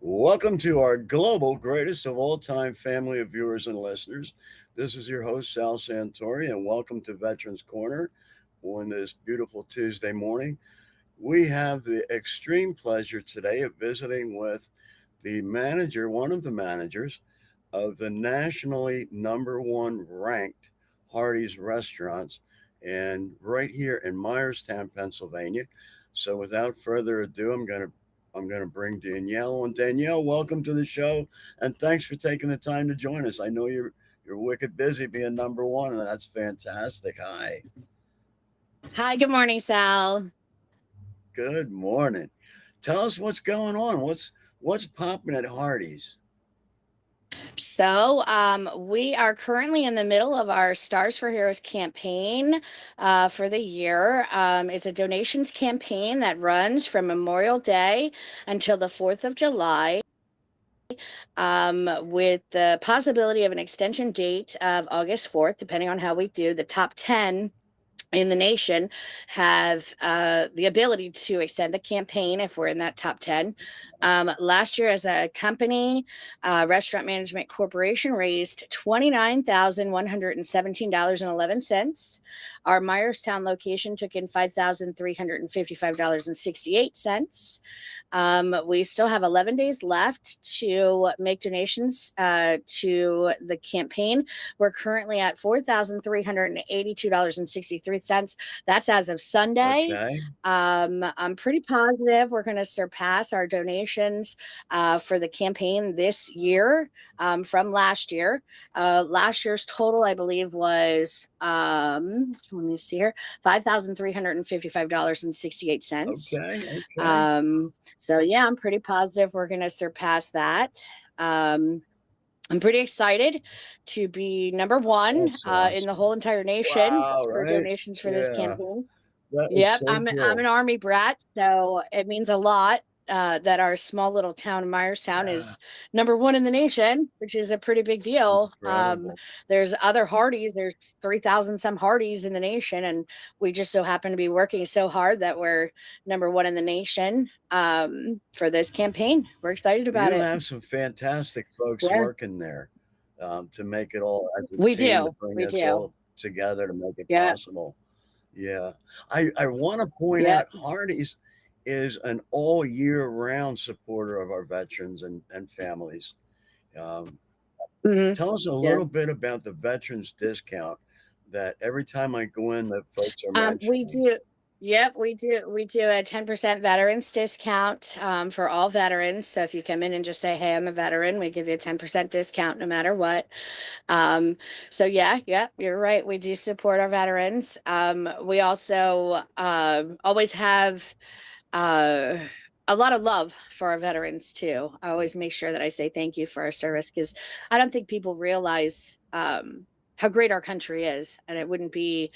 Welcome to our global greatest of all time family of viewers and listeners. This is your host, Sal Santori, and welcome to Veterans Corner on this beautiful Tuesday morning. We have the extreme pleasure today of visiting with the manager, one of the managers of the nationally number one ranked Hardee's restaurants, and right here in Myerstown, Pennsylvania. So, without further ado, I'm gonna bring Danielle on. Danielle, welcome to the show, and thanks for taking the time to join us. I know you're wicked busy being number one, and that's fantastic. Hi, Hi, good morning, Sal. good morning. Tell us what's going on. What's popping at Hardee's? We are currently in the middle of our Stars for Heroes campaign for the year. It's a donations campaign that runs from Memorial Day until the 4th of July, with the possibility of an extension date of August 4th, depending on how we do. The top 10 in the nation have the ability to extend the campaign if we're in that top 10. Last year, as a company, Restaurant Management Corporation raised $29,117.11. Our Myerstown location took in $5,355.68. We still have 11 days left to make donations to the campaign. We're currently at $4,382.63. That's as of Sunday. Okay. I'm pretty positive we're going to surpass our donations for the campaign this year from last year. Last year's total, I believe, was let me see here, $5,355.68. Okay. Okay. So yeah, I'm pretty positive we're going to surpass that. I'm pretty excited to be number one That's in the awesome. whole entire nation Wow, for right? donations for this Yeah, campaign. that is Yep, so I'm an cool. Army brat, so it means a lot that our small little town of Myerstown Yeah, is number one in the nation, which is a pretty big deal. incredible. There's other Hardees. There's 3,000 some Hardees in the nation, and we just so happen to be working so hard that we're number one in the nation for this campaign. We're excited about You it. have some fantastic folks Yeah, working there to make it all as a we team to do. bring We this do. all together to make it Yeah. possible. Yeah, I want to point Yep. out Hardee's is an all year round supporter of our veterans and families. Um, Hmm. Tell us a Yeah. little bit about the veterans discount that every time I go in, that folks are We mentioning. do. Yep, we do. We do a 10% veterans discount for all veterans. So if you come in and just say, "Hey, I'm a veteran," we give you a 10% discount no matter what. Um, so yeah, you're right. We do support our veterans. We also always have uh, a lot of love for our veterans too. I always make sure that I say thank you for our service because I don't think people realize how great our country is, and it wouldn't be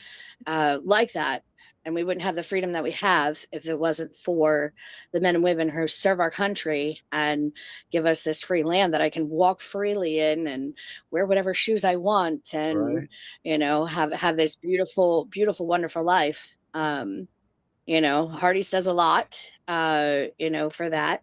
like that. And we wouldn't have the freedom that we have if it wasn't for the men and women who serve our country and give us this free land that I can walk freely in and wear whatever shoes I want and Right, have this beautiful, beautiful, wonderful life. Hardee's does a lot, for that.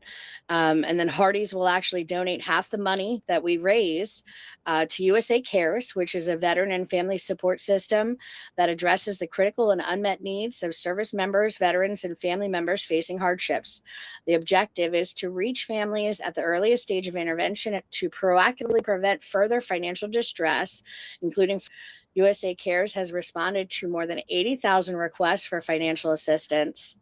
And then Hardee's will actually donate half the money that we raise to USA Cares, which is a veteran and family support system that addresses the critical and unmet needs of service members, veterans, and family members facing hardships. The objective is to reach families at the earliest stage of intervention to proactively prevent further financial distress, including USA Cares has responded to more than 80,000 requests for financial assistance.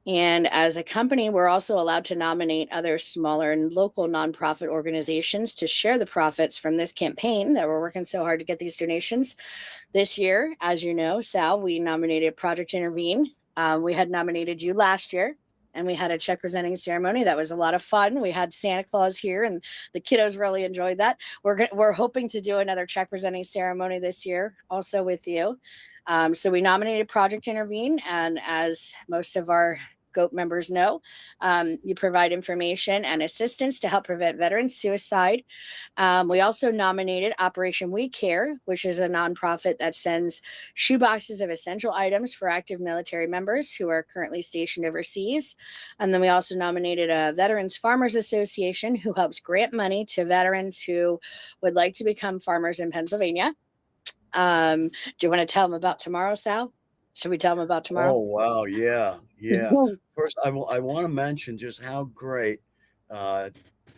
And as a company, we're also allowed to nominate other smaller and local nonprofit organizations to share the profits from this campaign that we're working so hard to get these donations. This year, as you know, Sal, we nominated Project Intervene. We had nominated you last year, and we had a check presenting ceremony that was a lot of fun. We had Santa Claus here, and the kiddos really enjoyed that. We're hoping to do another check presenting ceremony this year, also with you. So we nominated Project Intervene, and as most of our GOAT members know. You provide information and assistance to help prevent veteran suicide. We also nominated Operation We Care, which is a nonprofit that sends shoeboxes of essential items for active military members who are currently stationed overseas. And then we also nominated a Veterans Farmers Association who helps grant money to veterans who would like to become farmers in Pennsylvania. Do you want to tell them about tomorrow, Sal? Should we tell them about tomorrow? Oh, wow. Yeah. Yeah. First, I want to mention just how great uh,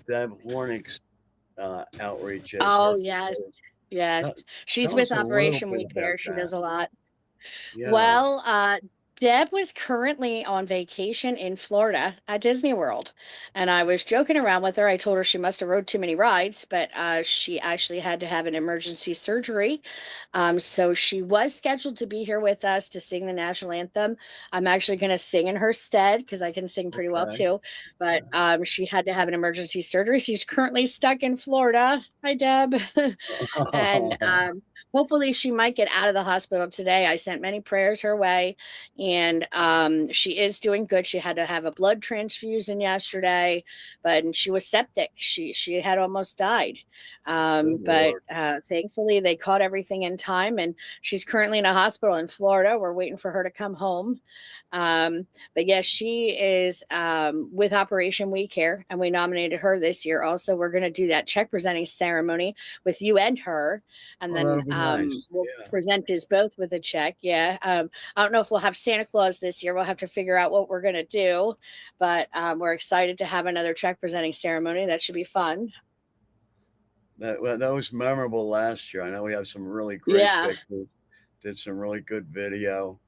Deb Hornick's outreach is. Oh, Her, yes. Yes. tell, She's tell us with a little Operation bit We about Care. She that. does a lot. Yeah. Well, Deb was currently on vacation in Florida at Disney World, and I was joking around with her. I told her she must have rode too many rides, but she actually had to have an emergency surgery. So she was scheduled to be here with us to sing the national anthem. I'm actually going to sing in her stead because I can sing pretty well Okay. too. But she had to have an emergency surgery. She's currently stuck in Florida. Hi, Deb. And hopefully she might get out of the hospital today. I sent many prayers her way, and she is doing good. She had to have a blood transfusion yesterday, but she was septic. She had almost died. Good But Lord. thankfully they caught everything in time, and she's currently in a hospital in Florida. We're waiting for her to come home. But yes, she is with Operation We Care, and we nominated her this year. Also, we're going to do that check presenting ceremony with you and her, and Oh, then that'll be nice. we'll Yeah. present us both with a check. Yeah. I don't know if we'll have Santa Claus this year. We'll have to figure out what we're going to do, but we're excited to have another check presenting ceremony. That should be fun. That was memorable last year. I know we have some really great Yeah. pictures, did some really good video.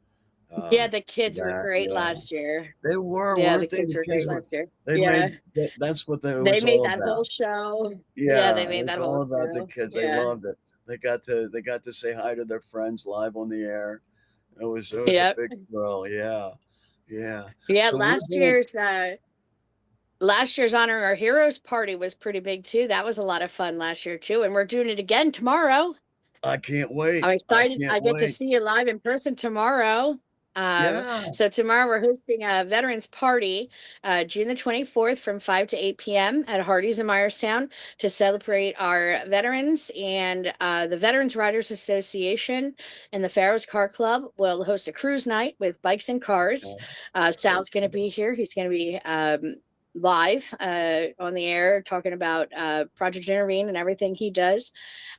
Yeah. The For kids were that. great Yeah. last year. They were, Yeah. The weren't they? kids The were kids great were, last year. they Yeah. made, that's what it They was made all that whole about. show. Yeah. They Yeah, it made was that whole all about the show. kids. They Yeah. loved it. They got to say hi to their friends live on the air. It was a Yep. big thrill. Yeah. Yeah. Yeah. So we're doing Last year's Honor Our Heroes party was pretty big too. That was a lot of fun last year too. And we're doing it again tomorrow. I can't wait. I'm I excited. can't I get to wait. see you live in person tomorrow. Yeah. So tomorrow we're hosting a veterans party, June the 24th from 5 to 8 p.m. at Hardee's in Myerstown to celebrate our veterans, and the Veterans Riders Association and the Pharaohs Car Club will host a cruise night with bikes and cars. Okay. Sal's going to Okay. be here. He's going to be live on the air talking about Project Intervene and everything he does.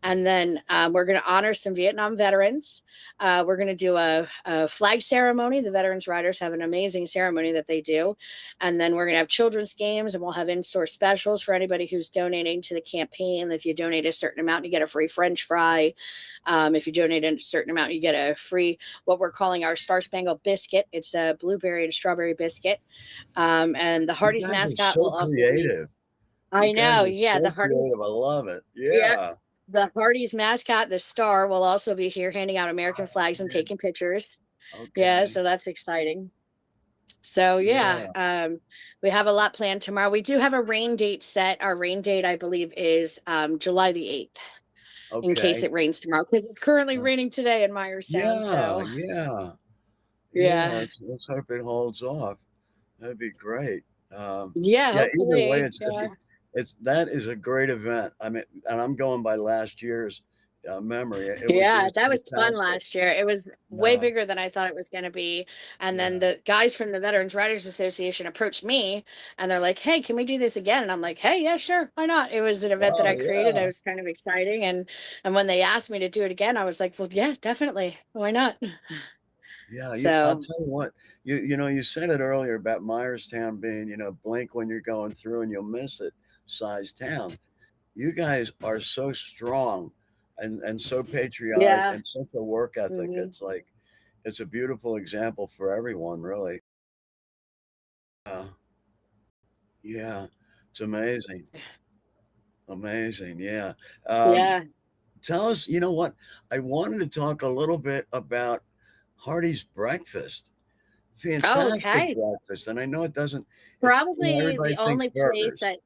And then we're going to honor some Vietnam veterans. We're going to do a flag ceremony. The Veterans Riders have an amazing ceremony that they do. And then we're going to have children's games, and we'll have in-store specials for anybody who's donating to the campaign. If you donate a certain amount, you get a free French fry. If you donate a certain amount, you get a free, what we're calling our Star Spangled Biscuit. It's a blueberry and strawberry biscuit. And the You Hardee's guys are mascot will so also be, creative. You I guys know, are yeah, so creative. I love it. yeah, Yeah. the Hardee's mascot, the star, will also be here handing out American flags and taking pictures. Yeah, Okay. so that's exciting. So yeah, Yeah. we have a lot planned tomorrow. We do have a rain date set. Our rain date, I believe, is July the 8th, in case Okay. it rains tomorrow, because it's currently raining today in Myerstown. Yeah. So Yeah. Yeah. yeah, Let's hope it holds off. That'd be great. Um, yeah, yeah. Either way, hopefully, yeah. it's that is a great event. I mean, and I'm going by last year's memory. It Yeah, was that was fun fantastic. last year. It was way Yeah. bigger than I thought it was going to be. And then Yeah. the guys from the Veterans Writers Association approached me, and they're like, "Hey, can we do this again?" And I'm like, "Hey, yeah, sure. Why not?" It was an event that Oh I created. It yeah. was kind of exciting. And when they asked me to do it again, I was like, "Well, yeah, definitely. Why not?" Yeah. I'll So, tell you what. You said it earlier about Myerstown being blink when you're going through and you'll miss it size town. You guys are so strong and so patriotic yeah. and such a work ethic. Mhm. It's like it's a beautiful example for everyone, really. Uh, yeah, it's amazing, amazing. Yeah. Um, Yeah. tell us, you know what? I wanted to talk a little bit about Hardy's breakfast. Oh, Fantastic okay. breakfast, and I know it doesn't. Probably Everybody the thinks only place burgers. that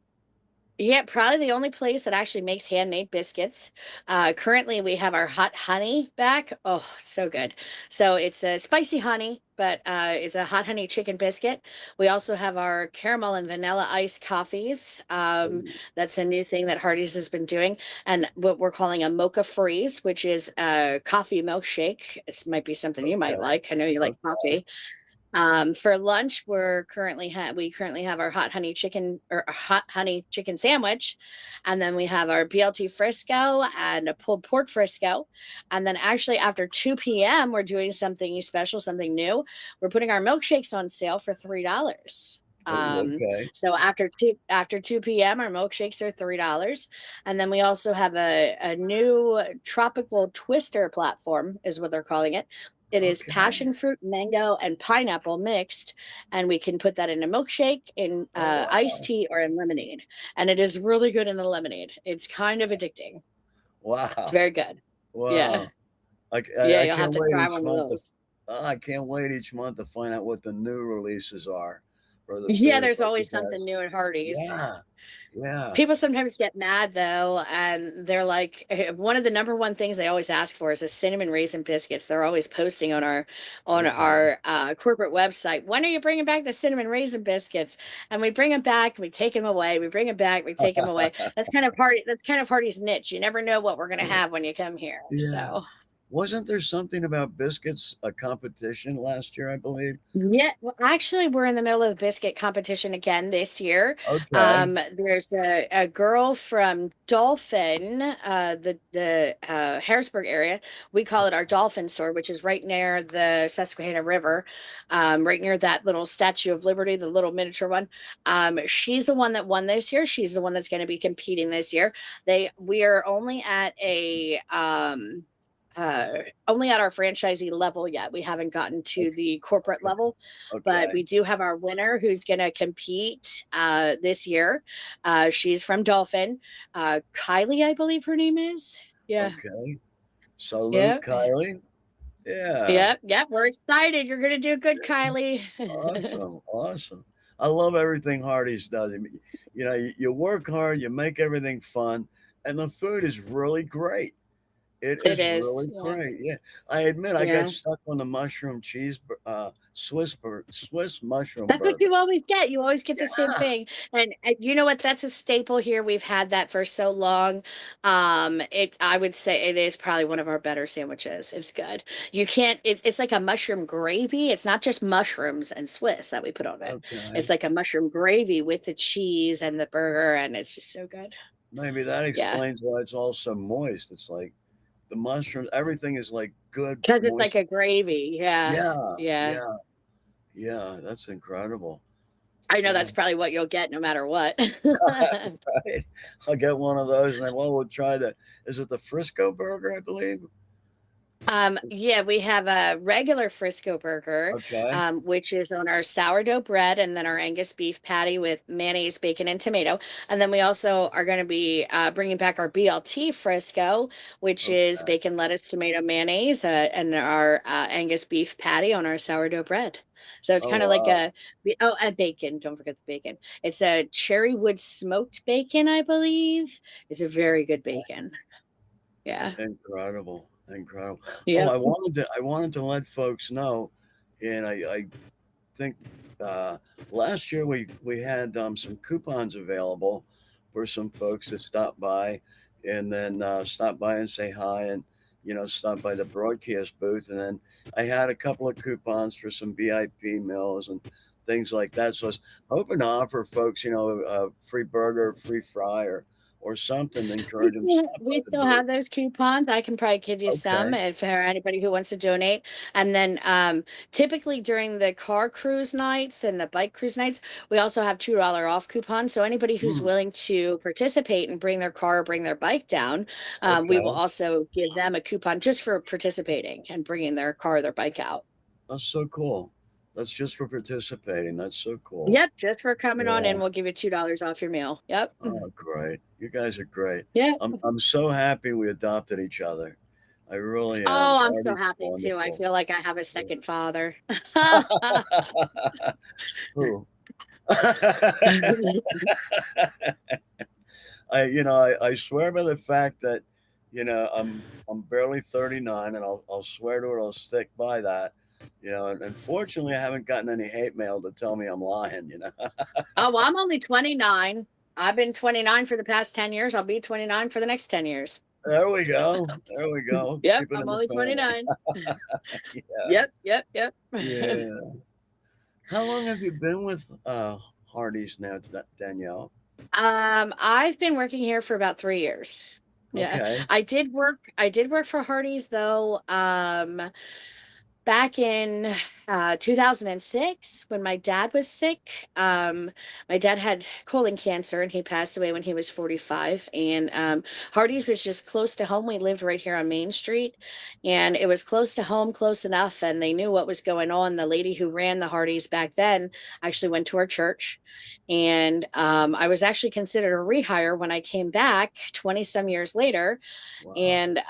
Yeah, probably the only place that actually makes handmade biscuits. Currently, we have our hot honey back. Oh, so good. So it's a spicy honey, but it's a hot honey chicken biscuit. We also have our caramel and vanilla iced coffees. Oh, That's a new thing that Hardee's has been doing, and what we're calling a mocha freeze, which is a coffee milkshake. It might be something you might okay. like. I know you like Okay. coffee. For lunch, we currently have our hot honey chicken or hot honey chicken sandwich, and then we have our BLT Frisco and a pulled pork Frisco, and then actually after 2 p.m. we're doing something special, something new. We're putting our milkshakes on sale for $3. Oh, Um, okay. so after 2 p.m. our milkshakes are $3, and then we also have a new tropical twister platform, is what they're calling it. It is Okay. passion fruit, mango, and pineapple mixed, and we can put that in a milkshake, in Oh, iced wow. tea, or in lemonade. And it is really good in the lemonade. It's kind of addicting. It's Wow. very good. Yeah, Wow. yeah. I You'll have can't to wait try each one of month to those. I can't wait each month to find out what the new releases are for the Yeah, food there's always something because new at Hardee's. yeah. Yeah. People sometimes get mad though, and they're like, one of the number one things they always ask for is a cinnamon raisin biscuits. They're always posting on our Okay. corporate website. When are you bringing back the cinnamon raisin biscuits? And we bring them back, we take them away. We bring them back, we take them away. That's kind of Hardy's niche. You never know what we're gonna have when you come here. Yeah. So. Wasn't there something about biscuits, a competition last year, I believe? Yeah, well, actually, we're in the middle of the biscuit competition again this year. Okay. There's a girl from Dolphin, the Harrisburg area. We call it our Dolphin store, which is right near the Susquehanna River, right near that little Statue of Liberty, the little miniature one. She's the one that won this year. She's the one that's going to be competing this year. We are only at our franchisee level yet. We haven't gotten to the corporate Okay. level, but Okay. we do have our winner who's going to compete this year. She's from Dolphin. Kylie, I believe her name is. Yeah. Okay. Salute, Yep. Kylie. Yeah. Yep. Yep. We're excited. You're going to do good, Kylie. Awesome. Awesome. I love everything Hardee's does. I mean, you work hard, you make everything fun, and the food is really great. It It is is. really Yeah. great. Yeah. I admit I got Yeah. stuck on the mushroom cheese, Swiss mushroom That's what burger. you always get. You always get the same Yeah. thing. And you know what? That's a staple here. We've had that for so long. I would say it is probably one of our better sandwiches. It's good. You can't, it's like a mushroom gravy. It's not just mushrooms and Swiss that we put on it. It's Okay. like a mushroom gravy with the cheese and the burger, and it's just so good. Maybe that Yeah. explains why it's all so moist. It's like the mushrooms, everything is like good Because it's like moist. a gravy. Yeah. Yeah. Yeah. Yeah. Yeah. That's incredible. I know Yeah. that's probably what you'll get no matter what. Right. I'll get one of those and then we'll try the is it the Frisco burger, I believe? Yeah, we have a regular Frisco burger, Okay. which is on our sourdough bread, and then our Angus beef patty with mayonnaise, bacon, and tomato. And then we also are going to be bringing back our BLT Frisco, which is Okay. bacon, lettuce, tomato, mayonnaise, and our Angus beef patty on our sourdough bread. So it's Oh kind of like wow. and bacon. Don't forget the bacon. It's a cherry wood smoked bacon, I believe. It's a very good bacon. Yeah. Incredible. Incredible. Oh, Yep. I wanted to let folks know, and I think uh, last year we had some coupons available for some folks that stopped by and then stop by and say hi and stop by the broadcast booth and then I had a couple of coupons for some VIP meals and things like that. So I was hoping to offer folks a free burger, free fry, or something to encourage them to stop by We the still booth. have those coupons. I can probably give you some Okay. if for anybody who wants to donate. And then typically during the car cruise nights and the bike cruise nights, we also have $2 off coupons. So anybody who's Hmm. willing to participate and bring their car or bring their bike down, we will Okay. also give them a coupon just for participating and bringing their car or their bike out. That's so cool. That's just for participating. That's so cool. Yep, just for coming on Yeah. in, we'll give you $2 off your meal. Yep. Oh, great. You guys are great. Yeah. I'm so happy we adopted each other. I really am. Oh, I'm so Artie's happy too. I wonderful. feel like I have a second father. Who? I swear by the fact that, I'm barely 39, and I'll swear to it, I'll stick by that, and fortunately, I haven't gotten any hate mail to tell me I'm lying. Oh, well, I'm only 29. I've been 29 for the past 10 years. I'll be 29 for the next 10 years. There we go. There we go. Yep, Keep it I'm in the only family. 29. Yeah. Yep, yep, yep. Yeah. How long have you been with, Hardee's now, Danielle? I've been working here for about 3 years. Yeah. Okay. I did work for Hardee's though. Back in 2006 when my dad was sick. My dad had colon cancer and he passed away when he was 45. And Hardee's was just close to home. We lived right here on Main Street, and it was close to home, close enough, and they knew what was going on. The lady who ran the Hardee's back then actually went to our church, and I was actually considered a rehire when I came back 20 some years later. Wow. And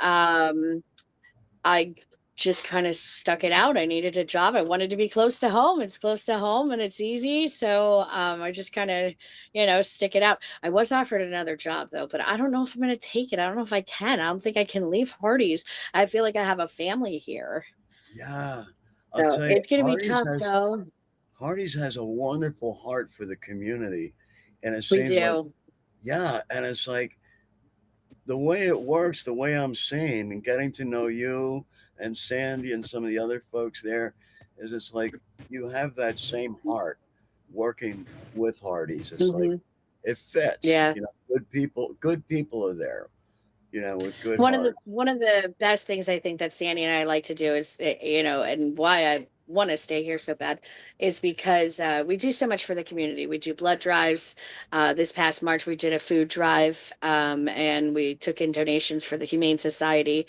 I just kind of stuck it out. I needed a job. I wanted to be close to home. It's close to home and it's easy. So I just kind of, stick it out. I was offered another job though, but I don't know if I'm going to take it. I don't know if I can. I don't think I can leave Hardee's. I feel like I have a family here. Yeah. I'll So tell you, it's going to be tough though. Hardee's has a wonderful heart for the community, and it We seems like, do. yeah, and it's like the way it works, the way I'm seeing and getting to know you and Sandy and some of the other folks there is it's like you have that same heart working with Hardee's. It's like Hmm. it fits. Yeah. Good people are there, with good One of the hearts. one of the best things I think that Sandy and I like to do is, and why I want to stay here so bad is because we do so much for the community. We do blood drives. This past March, we did a food drive, and we took in donations for the Humane Society.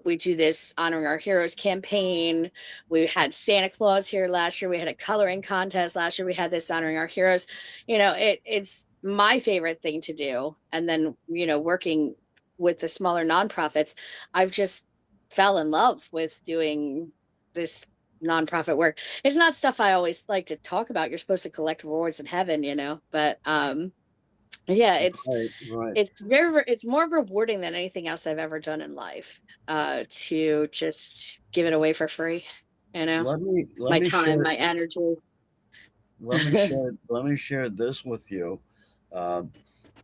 We do this honoring our heroes campaign. We had Santa Claus here last year. We had a coloring contest last year. We had this honoring our heroes. It's my favorite thing to do. And then, working with the smaller nonprofits, I've just fell in love with doing this nonprofit work. It's not stuff I always like to talk about. You're supposed to collect rewards in heaven, but yeah, it's Right, right. it's very it's more rewarding than anything else I've ever done in life. To just give it away for free, Let my me time, share my energy. let me share this with you. Um,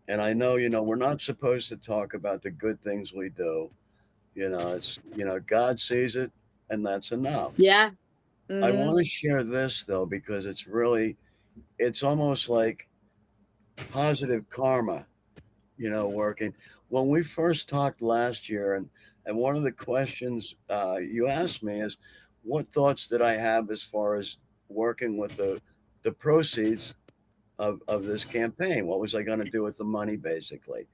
and I know, we're not supposed to talk about the good things we do. It's, God sees it and that's enough. Yeah. I Hmm. want to share this though, because it's almost like positive karma, working. When we first talked last year, and one of the questions you asked me is, what thoughts did I have as far as working with the proceeds of this campaign? What was I going to do with the money, basically?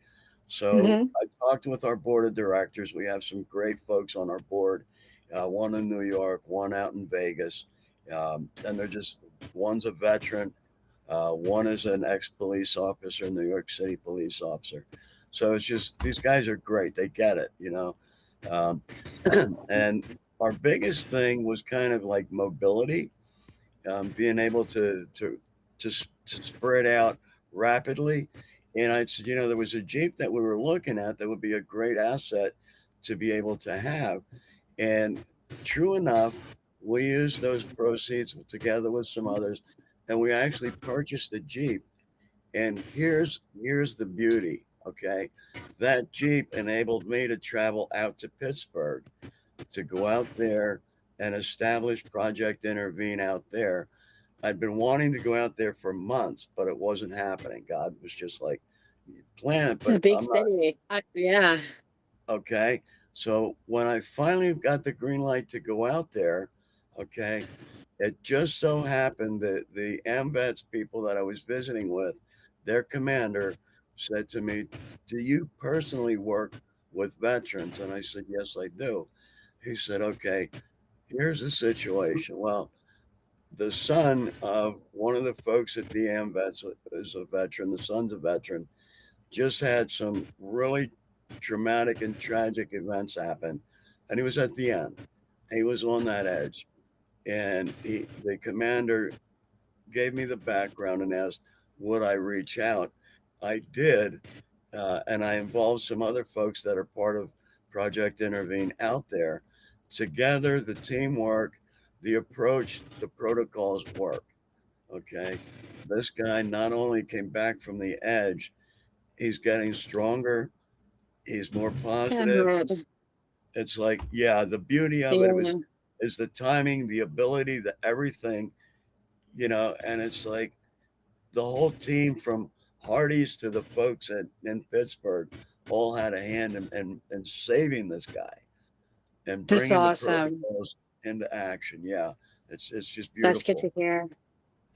So Hmm. I talked with our board of directors. We have some great folks on our board, one in New York, one out in Vegas. And they're just, one's a veteran, one is an ex police officer, New York City police officer. So it's just, these guys are great. They get it. Um, and our biggest thing was kind of like mobility, being able to spread out rapidly. And I said, there was a Jeep that we were looking at that would be a great asset to be able to have. And true enough, we used those proceeds together with some others, and we actually purchased a Jeep. And here's the beauty, okay? That Jeep enabled me to travel out to Pittsburgh to go out there and establish Project Intervene out there. I'd been wanting to go out there for months, but it wasn't happening. God was just like, plan it, It's a but big I'm not. city. Yeah. Okay. So when I finally got the green light to go out there, okay, it just so happened that the AMVETS people that I was visiting with, their commander said to me, "Do you personally work with veterans?" And I said, "Yes, I do." He said, "Okay, here's the situation. Well, the son of one of the folks at the AMVETS is a veteran. The son's a veteran. Just had some really traumatic and tragic events happen, and he was at the end. He was on that edge, and the commander gave me the background and asked, would I reach out? I did, and I involved some other folks that are part of Project Intervene out there. Together, the teamwork, the approach, the protocols work. Okay. This guy not only came back from the edge, he's getting stronger, he's more positive. Good. It's like, yeah, the beauty of it Yeah. was is the timing, the ability, the everything, and it's like the whole team from Hardee's to the folks in Pittsburgh all had a hand in saving this guy and That's bringing the awesome. protocols into action. Yeah, it's just That's good beautiful. to hear.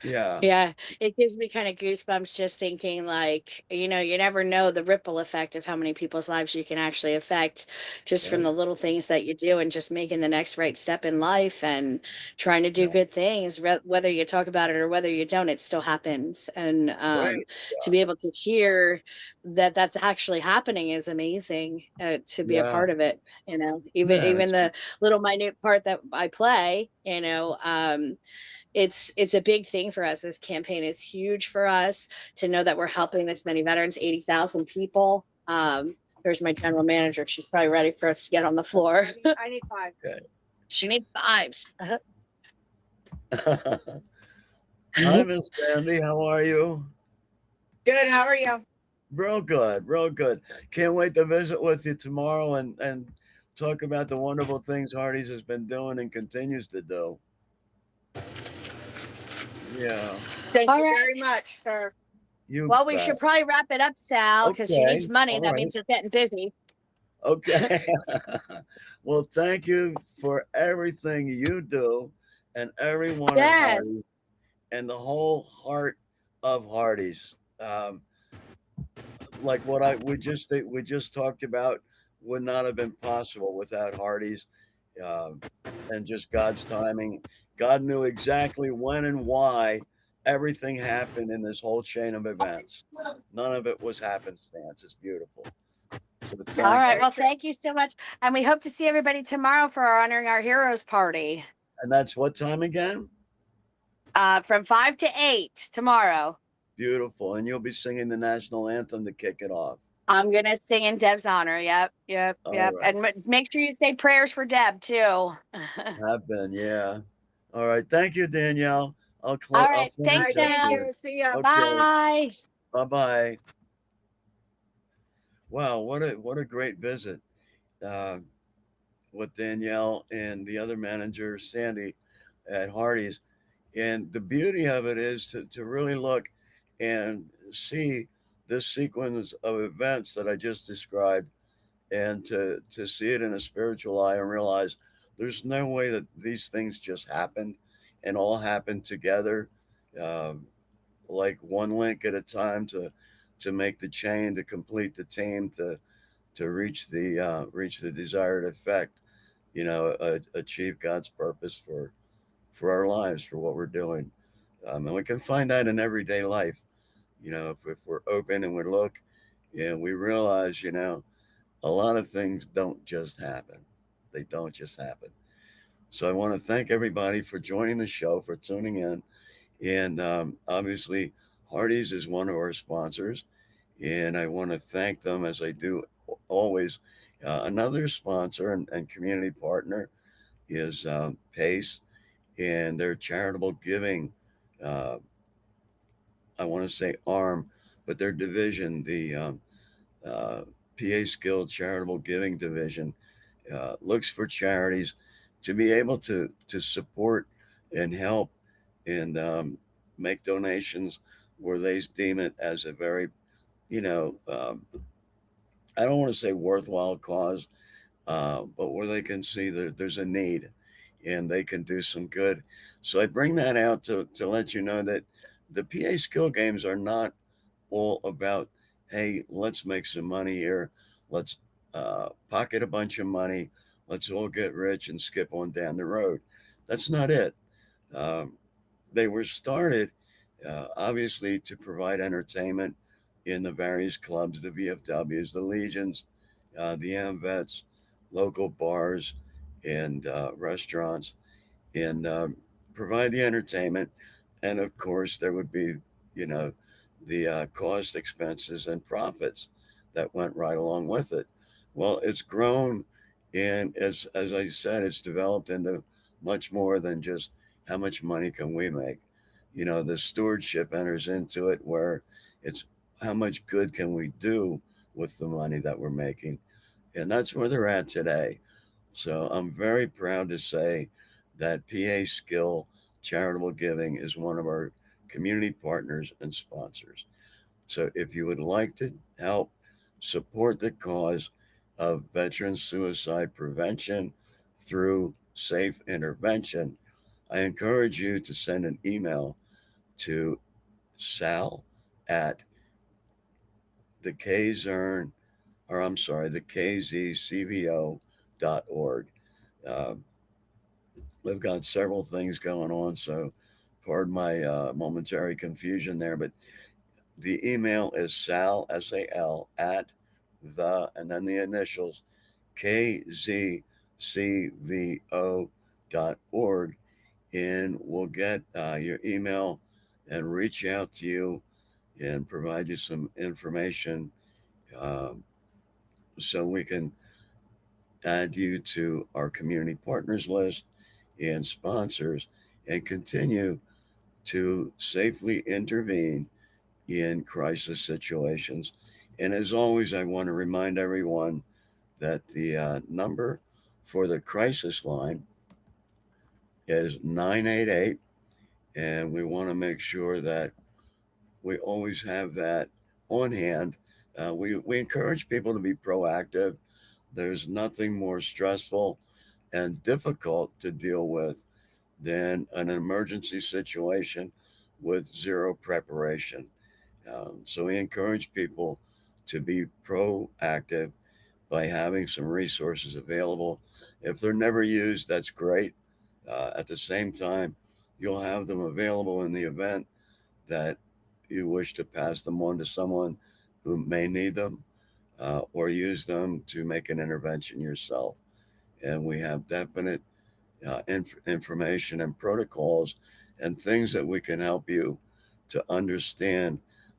Yeah, Yeah, it gives me kind of goosebumps just thinking like, you never know the ripple effect of how many people's lives you can actually affect just from right. the little things that you do and just making the next right step in life and trying to do Yeah, good things, whether you talk about it or whether you don't, it still happens. And right. to be able to hear that that's actually happening is amazing, to be a Yeah, part of it, even yeah. even It's the little minute part that I play, it's a big thing for us. This campaign is huge for us to know that we're helping this many veterans, 80,000 people. There's my general manager. She's probably ready for us to get on the floor. I need five. okay. She needs fives. Hi, Miss Sandy. How are you? Good. How are you? Real good, real good. Can't wait to visit with you tomorrow and talk about the wonderful things Hardee's has been doing and continues to do. Yeah, Thank All you right. very much, sir. you Well, we bet. should probably wrap it up, Sal, because she Okay, needs money. all That right. means they're getting busy. Okay. Well, thank you for everything you do and everyone at Yes. Hardee's and the whole heart of Hardee's. Like what I we just talked about would not have been possible without Hardee's, um, and just God's timing. God knew exactly when and why everything happened in this whole chain of events. None of it was happenstance. It's beautiful. So All thank right. you. Well, thank you so much. And we hope to see everybody tomorrow for our Honoring Our Heroes party, And that's what time again? from 5 to 8 tomorrow. Beautiful. And you'll be singing the national anthem to kick it off. I'm gonna sing in Deb's honor. Yep, yep, All yep. right. And make sure you say prayers for Deb too. All Have been, yeah. All right. Thank you, Danielle. I'll right. All finish Thanks, right. up Thank Deb. here. you. See ya. Okay. Bye. Bye bye. Wow, what a great visit uh, with Danielle and the other manager, Sandy, at Hardee's. And the beauty of it is to really look and see this sequence of events that I just described and to see it in a spiritual eye and realize there's no way that these things just happened and all happened together, um, like one link at a time to make the chain, to complete the team, to reach the desired effect, achieve God's purpose for our lives, for what we're doing. And we can find that in everyday life. If we're open and we look and we realize, a lot of things don't just happen. They don't just happen. So I want to thank everybody for joining the show, for tuning in. And obviously, Hardee's is one of our sponsors. And I want to thank them as I do always. Another sponsor and community partner is PACE and their charitable giving. Uh, I want to say arm, but their division, the uh, PA Skilled Charitable Giving Division, looks for charities to be able to support and help and make donations where they deem it as a very, you know, um, I don't want to say worthwhile cause, but where they can see that there's a need and they can do some good. So I bring that out to let you know that the PA skill games are not all about, hey, let's make some money here. Let's pocket a bunch of money. Let's all get rich and skip on down the road. That's not it. Um, they were started, obviously, to provide entertainment in the various clubs, the VFWs, the Legions, the AMVETs, local bars, and restaurants, and provide the entertainment. And of course, there would be, you know, the cost, expenses, and profits that went right along with it. Well, it's grown, and as I said, it's developed into much more than just how much money can we make. The stewardship enters into it, where it's how much good can we do with the money that we're making, and that's where they're at today. So I'm very proud to say that PA Skill Charitable Giving is one of our community partners and sponsors. So if you would like to help support the cause of veteran suicide prevention through safe intervention, I encourage you to send an email to sal at the KZern, or I'm sorry, the KZCVO.org. Uh, we've got several things going on, so pardon my momentary confusion there, but the email is sal, S-A-L, at the, and then the initials, KZCVO.org, and we'll get your email and reach out to you and provide you some information, um, so we can add you to our community partners list and sponsors and continue to safely intervene in crisis situations. And as always, I want to remind everyone that the number for the crisis line is 988, and we want to make sure that we always have that on hand. We encourage people to be proactive. There's nothing more stressful and difficult to deal with than an emergency situation with zero preparation. So we encourage people to be proactive by having some resources available. If they're never used, that's great. At the same time, you'll have them available in the event that you wish to pass them on to someone who may need them, or use them to make an intervention yourself. And we have definite information and protocols and things that we can help you to understand,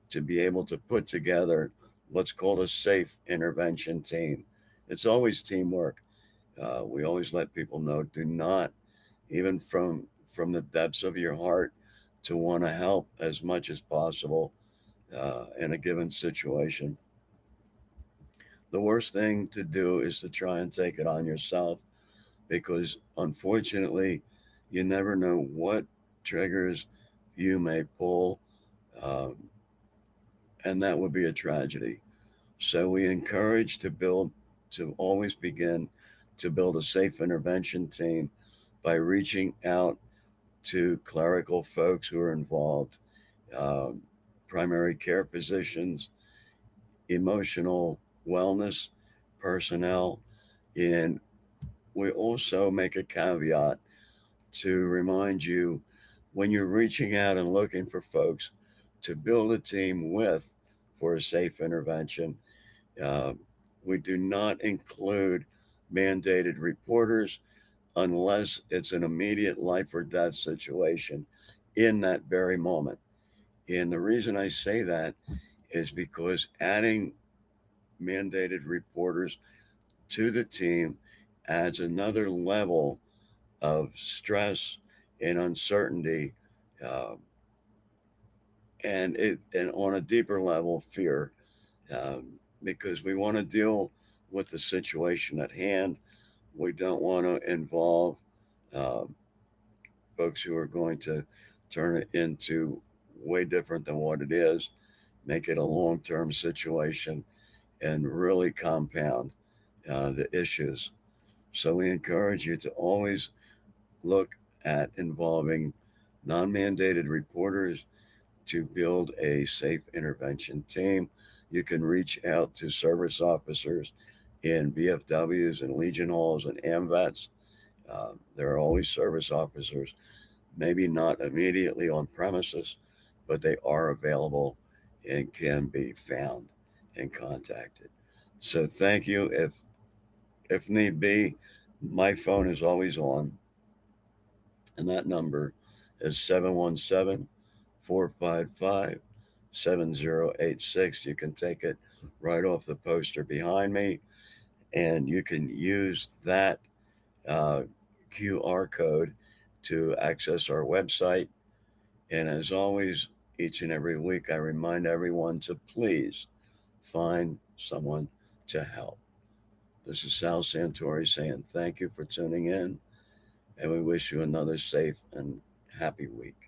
to be able to put together what's called a safe intervention team. It's always teamwork. We always let people know, do not, even from the depths of your heart, to want to help as much as possible in a given situation. The worst thing to do is to try and take it on yourself, because unfortunately, you never know what triggers you may pull, um, and that would be a tragedy. So we encourage to always begin to build a safe intervention team by reaching out to clerical folks who are involved, um, primary care physicians, emotional wellness personnel, and we also make a caveat to remind you, when you're reaching out and looking for folks to build a team with for a safe intervention, uh, we do not include mandated reporters unless it's an immediate life or death situation in that very moment. And the reason I say that is because adding mandated reporters to the team adds another level of stress and uncertainty, uh, and on a deeper level, fear, because we want to deal with the situation at hand. We don't want to involve uh, folks who are going to turn it into way different than what it is, make it a long term situation, and really compound the issues. So we encourage you to always look at involving non mandated reporters to build a safe intervention team. You can reach out to service officers in VFWs and Legion Halls and AMVETs. There are always service officers, maybe not immediately on premises, but they are available and can be found and contacted. So thank you. If need be, my phone is always on, and that number is 717 455 7086. You can take it right off the poster behind me, and you can use that uh, QR code to access our website. And as always, each and every week, I remind everyone to please find someone to help. This is Sal Santori saying thank you for tuning in, and we wish you another safe and happy week.